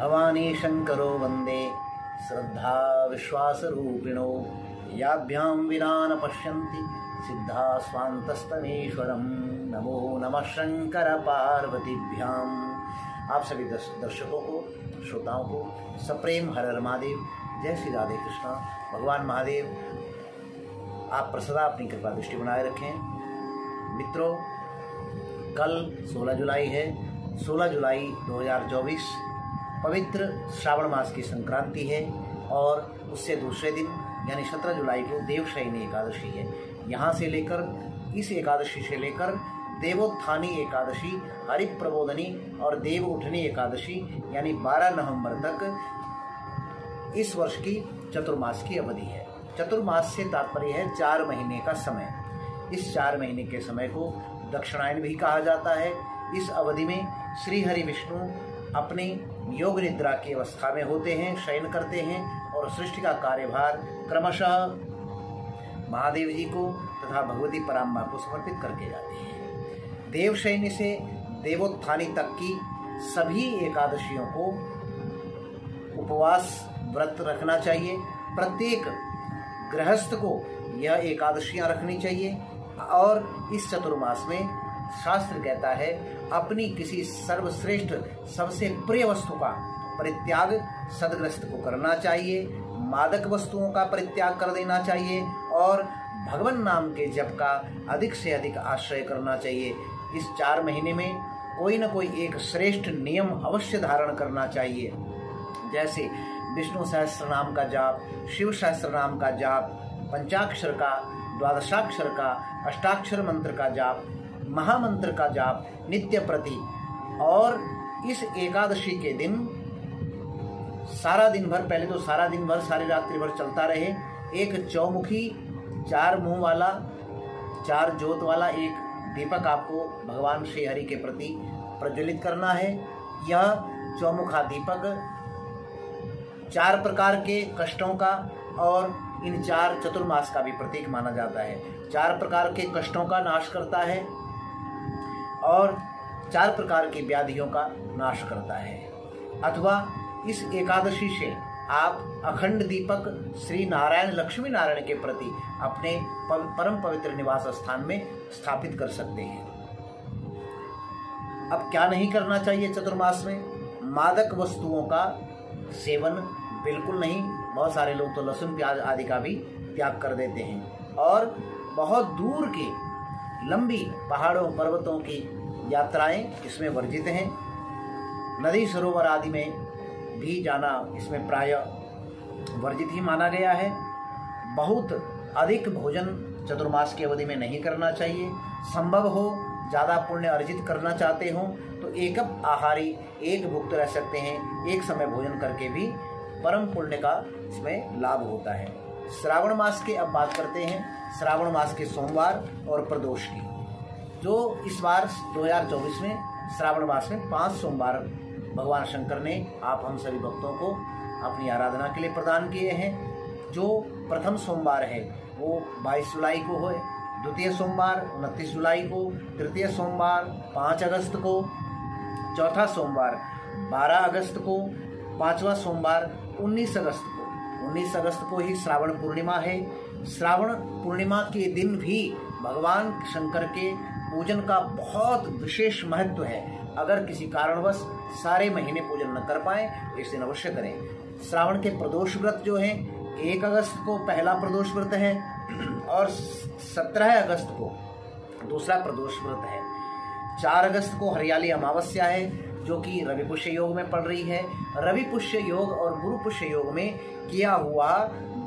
भवानी शंकरो वंदे श्रद्धा विश्वासरूपिणो याभ्यां विना न पश्यन्ति सिद्धा स्वान्तस्तमेश्वरं नमो नमः शंकर पार्वतीभ्याम। आप सभी दर्शकों को, श्रोताओं को सप्रेम हर हर महादेव, जय श्री राधे कृष्णा। भगवान महादेव आप सदा अपनी कृपा दृष्टि बनाए रखें। मित्रों, कल 16 जुलाई है। 16 जुलाई 2024 पवित्र श्रावण मास की संक्रांति है और उससे दूसरे दिन यानी 17 जुलाई को देवशयनी एकादशी है। यहाँ से लेकर इस एकादशी से लेकर देवोत्थानी एकादशी, हरिप्रबोधनी और देव उठनी एकादशी यानी 12 नवंबर तक इस वर्ष की चतुर्मास की अवधि है। चतुर्मास से तात्पर्य है 4 महीने का समय। इस 4 महीने के समय को दक्षिणायन भी कहा जाता है। इस अवधि में श्री हरि विष्णु अपने योग निद्रा की अवस्था में होते हैं, शयन करते हैं और सृष्टि का कार्यभार क्रमशः महादेव जी को तथा भगवती पराम्बा को समर्पित करके जाते हैं। देवशयनी से देवोत्थानी तक की सभी एकादशियों को उपवास व्रत रखना चाहिए। प्रत्येक गृहस्थ को यह एकादशियां रखनी चाहिए और इस चतुर्मास में शास्त्र कहता है अपनी किसी सर्वश्रेष्ठ सबसे प्रिय वस्तु का परित्याग सदग्रस्त को करना चाहिए, मादक वस्तुओं का परित्याग कर देना चाहिए और भगवान नाम के जप का अधिक से अधिक आश्रय करना चाहिए। इस 4 महीने में कोई न कोई एक श्रेष्ठ नियम अवश्य धारण करना चाहिए, जैसे विष्णु सहस्त्र नाम का जाप, शिव सहस्त्र नाम का जाप, पंचाक्षर का, द्वादशाक्षर का, अष्टाक्षर मंत्र का जाप, महामंत्र का जाप नित्य प्रति। और इस एकादशी के दिन सारा दिन भर, पहले तो सारा दिन भर सारी रात्रि भर चलता रहे एक चौमुखी 4 मुंह वाला 4 ज्योत वाला एक दीपक आपको भगवान श्री हरि के प्रति प्रज्वलित करना है। यह चौमुखा दीपक 4 प्रकार के कष्टों का और इन 4 चतुर्मास का भी प्रतीक माना जाता है। 4 प्रकार के कष्टों का नाश करता है और 4 प्रकार की व्याधियों का नाश करता है। अथवा इस एकादशी से आप अखंड दीपक श्री नारायण लक्ष्मी नारायण के प्रति अपने परम पवित्र निवास स्थान में स्थापित कर सकते हैं। अब क्या नहीं करना चाहिए चतुर्मास में? मादक वस्तुओं का सेवन बिल्कुल नहीं। बहुत सारे लोग तो लहसुन प्याज आदि का भी त्याग कर देते हैं और बहुत दूर की लंबी पहाड़ों पर्वतों की यात्राएं इसमें वर्जित हैं। नदी सरोवर आदि में भी जाना इसमें प्रायः वर्जित ही माना गया है। बहुत अधिक भोजन चतुर्मास की अवधि में नहीं करना चाहिए। संभव हो ज़्यादा पुण्य अर्जित करना चाहते हो तो एकप आहारी, एक भुक्त रह सकते हैं। एक समय भोजन करके भी परम पुण्य का इसमें लाभ होता है। श्रावण मास की अब बात करते हैं। श्रावण मास के सोमवार और प्रदोष की, जो इस बार 2024 में श्रावण मास में 5 सोमवार भगवान शंकर ने आप हम सभी भक्तों को अपनी आराधना के लिए प्रदान किए हैं। जो प्रथम सोमवार है वो 22 जुलाई को है, द्वितीय सोमवार 29 जुलाई को, तृतीय सोमवार 5 अगस्त को, चौथा सोमवार 12 अगस्त को, 5वां सोमवार 19 अगस्त को। 19 अगस्त को ही श्रावण पूर्णिमा है। श्रावण पूर्णिमा के दिन भी भगवान शंकर के पूजन का बहुत विशेष महत्व है। अगर किसी कारणवश सारे महीने पूजन न कर पाए तो इस दिन अवश्य करें। श्रावण के प्रदोष व्रत जो है 1 अगस्त को पहला प्रदोष व्रत है और 17 अगस्त को दूसरा प्रदोष व्रत है। 4 अगस्त को हरियाली अमावस्या है जो कि रवि पुष्य योग में पड़ रही है। रवि पुष्य योग और गुरु पुष्य योग में किया हुआ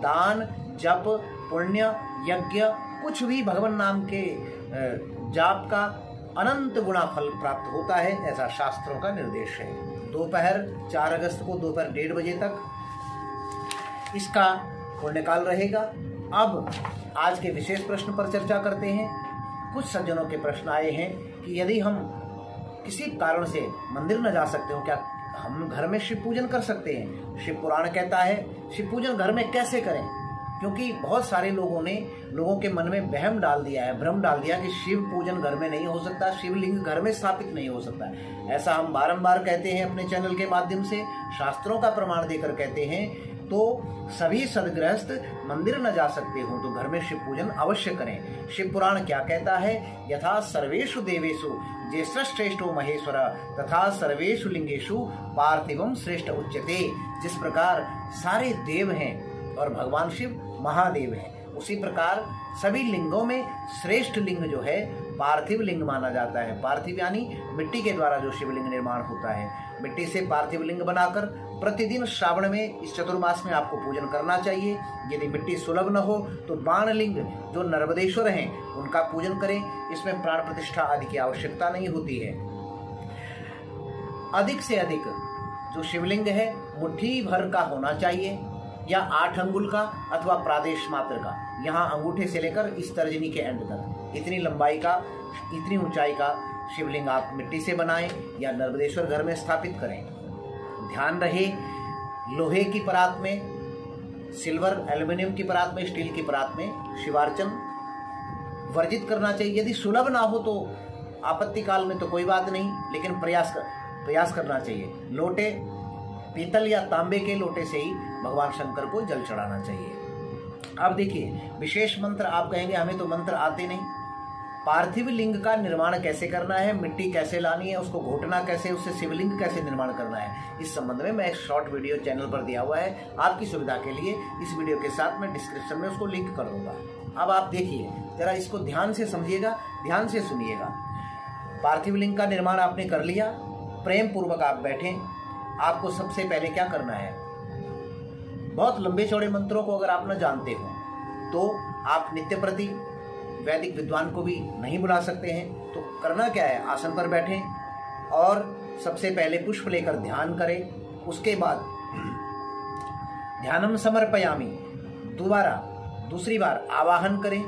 दान, जप, पुण्य, यज्ञ, कुछ भी भगवान नाम के जाप का अनंत गुणा फल प्राप्त होता है, ऐसा शास्त्रों का निर्देश है। दोपहर 4 अगस्त को दोपहर 1:30 बजे तक इसका पुण्यकाल रहेगा। अब आज के विशेष प्रश्न पर चर्चा करते हैं। कुछ सज्जनों के प्रश्न आए हैं कि यदि हम किसी कारण से मंदिर न जा सकते हो, क्या हम घर में शिव पूजन कर सकते हैं? शिव पुराण कहता है शिव पूजन घर में कैसे करें। क्योंकि बहुत सारे लोगों के मन में वहम डाल दिया है, भ्रम डाल दिया कि शिव पूजन घर में नहीं हो सकता, शिवलिंग घर में स्थापित नहीं हो सकता। ऐसा हम बारंबार कहते हैं अपने चैनल के माध्यम से, शास्त्रों का प्रमाण देकर कहते हैं। तो सभी सदगृहस्थ मंदिर न जा सकते हो तो घर में शिव पूजन अवश्य करें। शिव पुराण क्या कहता है? यथा सर्वेषु देवेषु ज्येष्ठश्रेष्ठो महेश्वर तथा सर्वेषु लिंगेषु पार्थिवम श्रेष्ठ उच्यते। जिस प्रकार सारे देव हैं और भगवान शिव महादेव हैं, उसी प्रकार सभी लिंगों में श्रेष्ठ लिंग जो है पार्थिव लिंग माना जाता है। पार्थिव यानी मिट्टी के द्वारा जो शिवलिंग निर्माण होता है, मिट्टी से पार्थिव लिंग बनाकर प्रतिदिन श्रावण में इस चतुर्मास में आपको पूजन करना चाहिए। यदि मिट्टी सुलभ न हो तो बाणलिंग जो नर्मदेश्वर हैं उनका पूजन करें। इसमें प्राण प्रतिष्ठा आदि की आवश्यकता नहीं होती है। अधिक से अधिक जो शिवलिंग है मुट्ठी भर का होना चाहिए, या 8 अंगुल का अथवा प्रादेश मात्र का। यहाँ अंगूठे से लेकर इस तर्जनी के एंड तक इतनी लंबाई का, इतनी ऊंचाई का शिवलिंग आप मिट्टी से बनाएं या नर्मदेश्वर घर में स्थापित करें। ध्यान रहे, लोहे की परात में, सिल्वर, एल्युमिनियम की परात में, स्टील की परात में शिवार्चन वर्जित करना चाहिए। यदि सुलभ ना हो तो आपत्ति काल में तो कोई बात नहीं, लेकिन प्रयास करना चाहिए। लोटे पीतल या तांबे के लोटे से ही भगवान शंकर को जल चढ़ाना चाहिए। अब देखिए, विशेष मंत्र आप कहेंगे हमें तो मंत्र आते नहीं। पार्थिव लिंग का निर्माण कैसे करना है, मिट्टी कैसे लानी है, उसको घोटना कैसे, उससे शिवलिंग कैसे निर्माण करना है, इस संबंध में मैं एक शॉर्ट वीडियो चैनल पर दिया हुआ है। आपकी सुविधा के लिए इस वीडियो के साथ मैं डिस्क्रिप्शन में उसको लिंक कर दूंगा। अब आप देखिए, जरा इसको ध्यान से समझिएगा, ध्यान से सुनिएगा। पार्थिव लिंग का निर्माण आपने कर लिया, प्रेम पूर्वक आप बैठे। आपको सबसे पहले क्या करना है, बहुत लंबे चौड़े मंत्रों को अगर आप न जानते हो तो आप नित्य प्रति वैदिक विद्वान को भी नहीं बुला सकते हैं। तो करना क्या है, आसन पर बैठें और सबसे पहले पुष्प लेकर ध्यान करें। उसके बाद ध्यानम समर्पयामि, दूसरी बार आवाहन करें।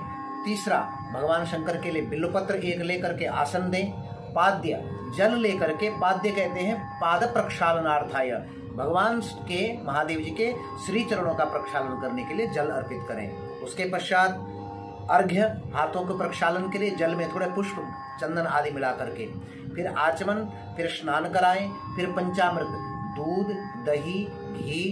तीसरा, भगवान शंकर के लिए बिल्वपत्र एक लेकर के आसन दें। पाद्य, जल लेकर के, पाद्य कहते हैं पाद प्रक्षालनार्थाय, भगवान के, महादेव जी के श्री चरणों का प्रक्षालन करने के लिए जल अर्पित करें। उसके पश्चात अर्घ्य, हाथों के प्रक्षालन के लिए जल में थोड़े पुष्प, चंदन आदि मिला करके, फिर आचमन, फिर स्नान कराएं, फिर पंचामृत, दूध, दही, घी,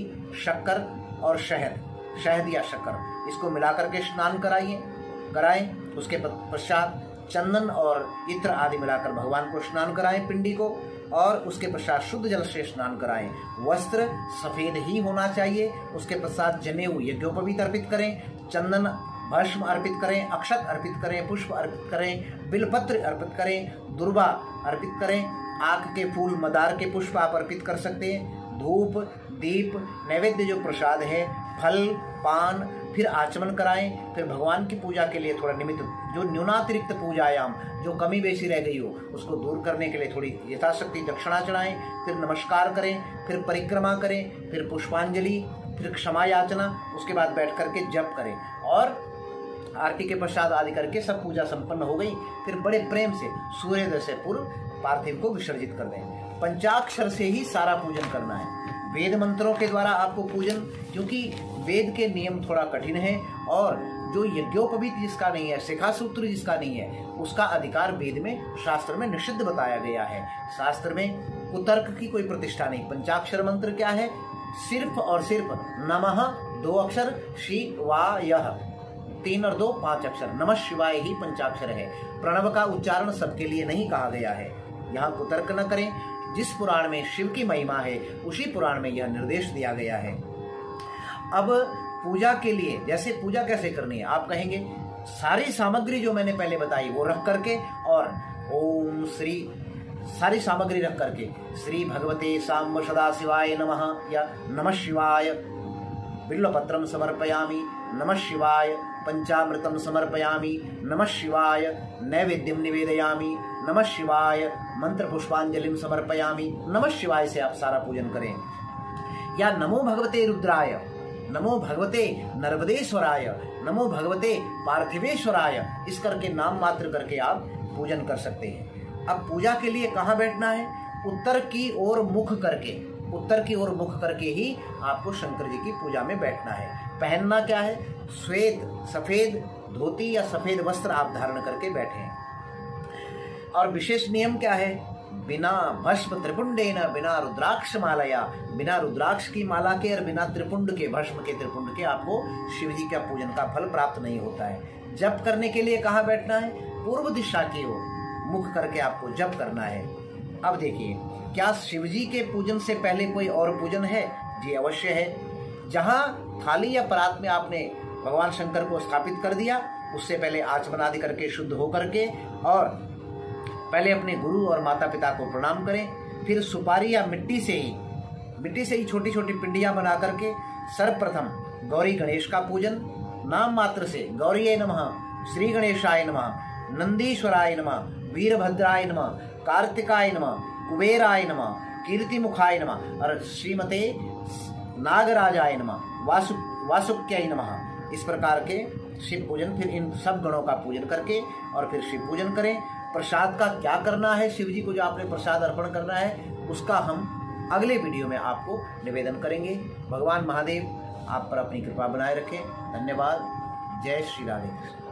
शक्कर और शहद या शक्कर, इसको मिला करके स्नान कराएं। उसके पश्चात चंदन और इत्र आदि मिलाकर भगवान को स्नान कराएं, पिंडी को, और उसके पश्चात शुद्ध जल से स्नान कराएं। वस्त्र सफेद ही होना चाहिए। उसके पश्चात जनेऊ यज्ञोपवीत अर्पित करें, चंदन भस्म अर्पित करें, अक्षत अर्पित करें, पुष्प अर्पित करें, बिलपत्र अर्पित करें, दुर्वा अर्पित करें, आक के फूल, मदार के पुष्प आप अर्पित कर सकते हैं। धूप, दीप, नैवेद्य जो प्रसाद है, फल, पान, फिर आचमन कराएं। फिर भगवान की पूजा के लिए थोड़ा निमित्त जो न्यूनातिरिक्त पूजायाम, जो कमी बेसी रह गई हो उसको दूर करने के लिए थोड़ी यथाशक्ति दक्षिणा चढ़ाएं। फिर नमस्कार करें, फिर परिक्रमा करें, फिर पुष्पांजलि, फिर क्षमा याचना। उसके बाद बैठ करके जप करें और आरती के प्रसाद आदि करके सब पूजा संपन्न हो गई। फिर बड़े प्रेम से सूर्योदय से पूर्व पार्थिव को विसर्जित कर दें। पंचाक्षर से ही सारा पूजन करना है, वेद मंत्रों के द्वारा आपको पूजन, क्योंकि वेद के नियम थोड़ा कठिन है और जो यज्ञोपवीत जिसका नहीं है, शिखा सूत्र जिसका नहीं है, उसका अधिकार वेद में, शास्त्र में निषिद्ध बताया गया है। शास्त्र में कुतर्क की कोई प्रतिष्ठा नहीं। पंचाक्षर मंत्र क्या है, सिर्फ और सिर्फ नमः 2 अक्षर, शिवाय 3 और 2 5 अक्षर, नमः शिवाय ही पंचाक्षर है। प्रणव का उच्चारण सबके लिए नहीं कहा गया है। यहाँ कुतर्क न करें। जिस पुराण में शिव की महिमा है उसी पुराण में यह निर्देश दिया गया है। अब पूजा के लिए, जैसे पूजा कैसे करनी है, आप कहेंगे सारी सामग्री जो मैंने पहले बताई वो रख करके और ओम श्री, सारी सामग्री रख करके श्री भगवते सांब सदा शिवाय नमः या नमः शिवाय बिल्वपत्रम समर्पयामि, नमः शिवाय पंचामृतम समर्पयामि, नमः शिवाय नैवेद्यम निवेदयामि, नमः शिवाय मंत्र पुष्पांजलिम समर्पयामि, नमः शिवाय से आप सारा पूजन करें। या नमो भगवते रुद्राय, नमो भगवते नर्मदेश्वराय, नमो भगवते पार्थिवेश्वराय, इस करके नाम मात्र करके आप पूजन कर सकते हैं। अब पूजा के लिए कहाँ बैठना है, उत्तर की ओर मुख करके, उत्तर की ओर मुख करके ही आपको शंकर जी की पूजा में बैठना है। पहनना क्या है? श्वेत सफेद धोती या सफेद वस्त्र आप धारण करके बैठें। और विशेष नियम क्या है? बिना भस्म त्रिपुंडेन, बिना रुद्राक्ष मालया, बिना रुद्राक्ष की माला के और बिना त्रिपुंड के, भस्म के त्रिपुंड के आपको शिव जी का पूजन का फल प्राप्त नहीं होता है। जप करने के लिए कहाँ बैठना है? पूर्व दिशा की ओर मुख करके आपको जप करना है। अब देखिए, क्या शिव जी के पूजन से पहले कोई और पूजन है? जी अवश्य है। जहाँ थाली या परात में आपने भगवान शंकर को स्थापित कर दिया, उससे पहले आचमन आदि करके शुद्ध होकर के और पहले अपने गुरु और माता पिता को प्रणाम करें। फिर सुपारी या मिट्टी से ही छोटी छोटी पिंडियां बना करके सर्वप्रथम गौरी गणेश का पूजन नाम मात्र से गौरीये नमः, श्री गणेशाय नमः, नंदीश्वराय नमः, वीरभद्राय नमः, कार्तिकाय नमः, कुबेराय नमः, कीर्तिमुखाय नमः और श्रीमते नागराजाय नमः, वासुक्याय नमः। इस प्रकार के शिव पूजन, फिर इन सब गणों का पूजन करके और फिर शिव पूजन करें। प्रसाद का क्या करना है? शिव जी को जो आपने प्रसाद अर्पण करना है उसका हम अगले वीडियो में आपको निवेदन करेंगे। भगवान महादेव आप पर अपनी कृपा बनाए रखें। धन्यवाद। जय श्री राधे।